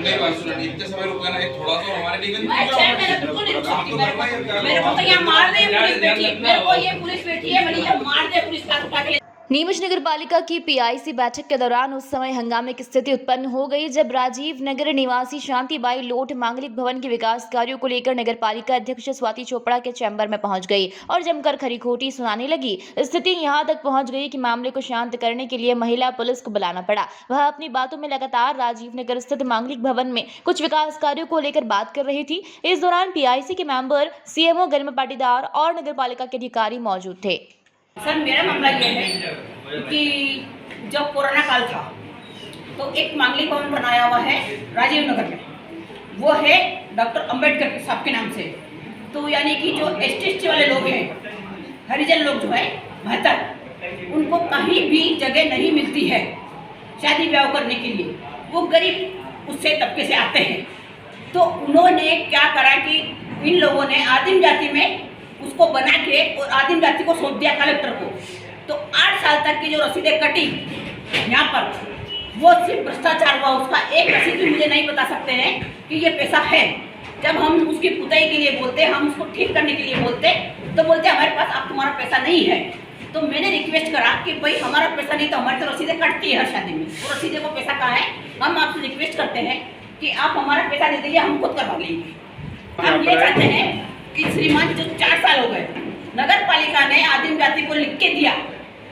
मेरी बात सुनो, इतने समय रुका ना, एक थोड़ा तो हमारे लिए भी बिल्कुल नहीं सकती। मेरे को तो यहाँ मार दे पुलिस बैठी, मेरे को ये पुलिस बैठी है, मेरी ये मार दे पुलिस का उठा के। नीमच नगर पालिका की पीआईसी बैठक के दौरान उस समय हंगामे की स्थिति उत्पन्न हो गई जब राजीव नगर निवासी शांतिबाई लोट मांगलिक भवन के विकास कार्यों को लेकर नगर पालिका अध्यक्ष स्वाति चोपड़ा के चैम्बर में पहुंच गई और जमकर खरी-खोटी सुनाने लगी। स्थिति यहां तक पहुंच गई कि मामले को शांत करने के लिए महिला पुलिस को बुलाना पड़ा। वह अपनी बातों में लगातार राजीव नगर स्थित मांगलिक भवन में कुछ विकास कार्यों को लेकर बात कर रही थी। इस दौरान पीआईसी के मेंबर, सीएमओ गरिमा पाटीदार और नगर पालिका के अधिकारी मौजूद थे। सर, मेरा मामला ये है कि जब कोरोना काल था तो एक मांगलिक भवन बनाया हुआ है राजीव नगर में, वो है डॉक्टर अंबेडकर साहब के नाम से। तो यानी कि जो एसटी वाले लोग हैं, हरिजन लोग जो है 72, उनको कहीं भी जगह नहीं मिलती है शादी ब्याह करने के लिए। वो गरीब उससे तबके से आते हैं। तो उन्होंने क्या करा कि इन लोगों ने आदिम जाति में उसको बना के और आदिम जाति को सौंप दिया कलेक्टर को। तो 8 साल तक की जो रसीदें कटी यहाँ पर, वो सिर्फ भ्रष्टाचार हुआ। उसका एक रसीद भी मुझे नहीं बता सकते हैं कि ये पैसा है। जब हम उसकी पुताई के लिए बोलते, हम उसको ठीक करने के लिए बोलते, तो बोलते हमारे पास अब तुम्हारा पैसा नहीं है। तो मैंने रिक्वेस्ट करा कि भाई हमारा पैसा नहीं, तो हमारी तो रसीदें कटती है हर शादी में, वो रसीदें को पैसा कहाँ है। हम आपसे रिक्वेस्ट करते हैं कि आप हमारा पैसा दे दीजिए, हम खुद करवा लेंगे। हम ये चाहते हैं कि श्रीमान, जो 4 साल हो गए, नगर पालिका ने आदिम जाति को लिख के दिया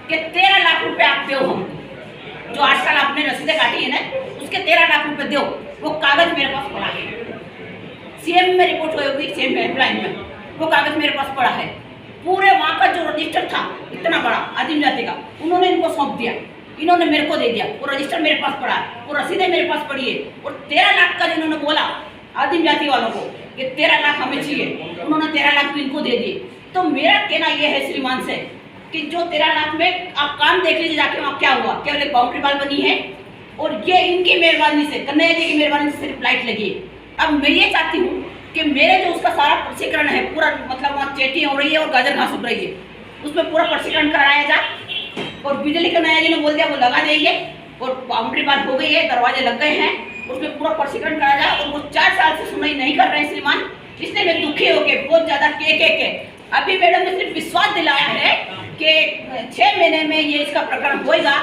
कि 13 लाख रुपए आप दो हम। जो 8 साल आपने रसीदें काटी है ना, उसके 13 लाख रुपए दो। वो कागज मेरे पास पड़ा है, सीएम में रिपोर्ट हुई होगी, सीएम हेल्पलाइन में वो कागज मेरे पास पड़ा है। पूरे वहाँ का जो रजिस्टर था इतना बड़ा आदिम जाति का, उन्होंने इनको सौंप दिया, इन्होंने मेरे को दे दिया। वो रजिस्टर मेरे पास पड़ा है, वो रसीदें मेरे पास पड़ी है। और 13 लाख का जिन्होंने बोला आदिम जाति वालों को कि 13 लाख हमें चाहिए, उन्होंने 13 लाख भी इनको दे दिए। तो मेरा कहना यह है श्रीमान से कि जो 13 लाख में आप काम देख लीजिए जाके वहाँ क्या हुआ। केवल एक बाउंड्री वाल बनी है और ये इनकी मेहरबानी से, कन्हैया जी की मेहरबानी से सिर्फ लाइट लगी है। अब मैं ये चाहती हूँ कि मेरे जो उसका सारा प्रशिक्षण है पूरा, मतलब वहाँ चेटी हो रही है और गाजर घास उग रही है, उसमें पूरा प्रशिक्षण कराया जाए। और बिजली कन्हैया जी ने बोल दिया वो लगा देंगे, और बाउंड्री वाल हो गई है, दरवाजे लग गए हैं, उसमें पूरा प्रशिक्षण कराया जाए। और वो 4 साल से सुनाई नहीं कर रहे हैं श्रीमान, इसलिए मैं दुखी होके बहुत ज़्यादा के अभी मैडम ने सिर्फ विश्वास दिलाया है कि 6 महीने में ये इसका प्रकरण होएगा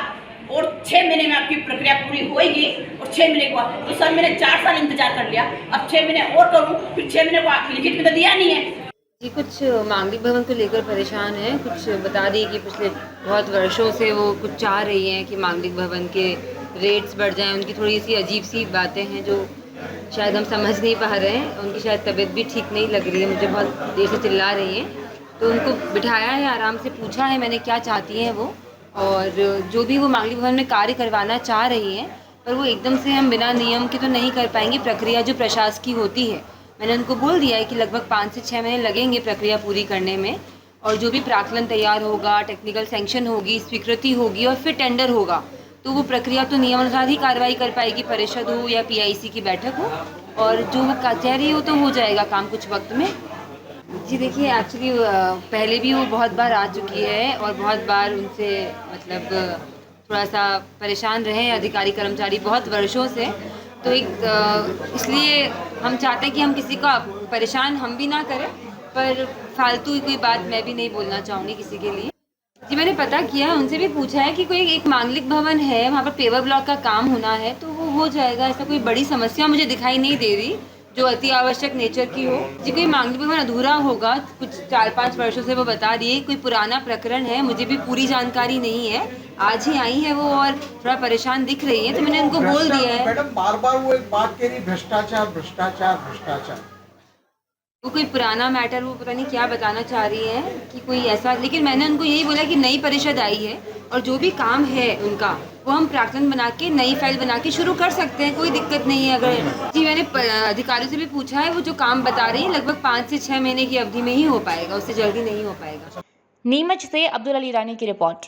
और 6 महीने में आपकी प्रक्रिया पूरी होएगी। और 6 महीने के बाद तो सर मैंने 4 साल इंतजार कर लिया, अब 6 महीने और करूँ, फिर 6 महीने को लिखित में तो दिया नहीं है जी। कुछ मांगलिक भवन को लेकर परेशान है, कुछ बता रही कि पिछले बहुत वर्षों से वो कुछ चाह रही हैं कि मांगलिक भवन के रेट्स बढ़ जाएं। उनकी थोड़ी सी अजीब सी बातें हैं जो शायद हम समझ नहीं पा रहे हैं। उनकी शायद तबीयत भी ठीक नहीं लग रही है, मुझे बहुत देर से चिल्ला रही हैं। तो उनको बिठाया है, आराम से पूछा है मैंने क्या चाहती हैं वो, और जो भी वो मांगलिक भवन में कार्य करवाना चाह रही हैं, पर वो एकदम से हम बिना नियम के तो नहीं कर पाएंगे। प्रक्रिया जो प्रशासकीय होती है, मैंने उनको बोल दिया है कि लगभग 5 से 6 महीने लगेंगे प्रक्रिया पूरी करने में। और जो भी प्राक्कलन तैयार होगा, टेक्निकल सैंक्शन होगी, स्वीकृति होगी और फिर टेंडर होगा, तो वो प्रक्रिया तो नियमानुसार ही कार्रवाई कर पाएगी, परिषद हो या पीआईसी की बैठक हो। और जो वो कचहरी हो तो हो जाएगा काम कुछ वक्त में। जी देखिए, एक्चुअली पहले भी वो बहुत बार आ चुकी है और बहुत बार उनसे मतलब थोड़ा सा परेशान रहे हैं अधिकारी कर्मचारी बहुत वर्षों से। तो एक इसलिए हम चाहते हैं कि हम किसी का परेशान हम भी ना करें, पर फालतू कोई बात मैं भी नहीं बोलना चाहूँगी किसी के लिए। जी मैंने पता किया, उनसे भी पूछा है कि कोई एक मांगलिक भवन है, वहाँ पर पेवर ब्लॉक का काम होना है तो वो हो जाएगा। ऐसा कोई बड़ी समस्या मुझे दिखाई नहीं दे रही जो अति आवश्यक नेचर की हो। जी कोई मांगलिक भवन अधूरा होगा, कुछ 4-5 वर्षों से वो बता दिए, कोई पुराना प्रकरण है, मुझे भी पूरी जानकारी नहीं है। आज ही आई है वो और थोड़ा परेशान दिख रही है, तो मैंने उनको बोल दिया है। मैडम बार बार वो एक बात कह रही, भ्रष्टाचार भ्रष्टाचार भ्रष्टाचार। वो कोई पुराना मैटर, वो पता नहीं क्या बताना चाह रही है कि कोई ऐसा। लेकिन मैंने उनको यही बोला कि नई परिषद आई है और जो भी काम है उनका वो हम प्राक्कलन बना के नई फाइल बना के शुरू कर सकते हैं, कोई दिक्कत नहीं है। अगर जी मैंने अधिकारियों से भी पूछा है, वो जो काम बता रही है लगभग 5 से 6 महीने की अवधि में ही हो पाएगा, उससे जल्दी नहीं हो पाएगा। नीमच से अब्दुल अली रानी की रिपोर्ट।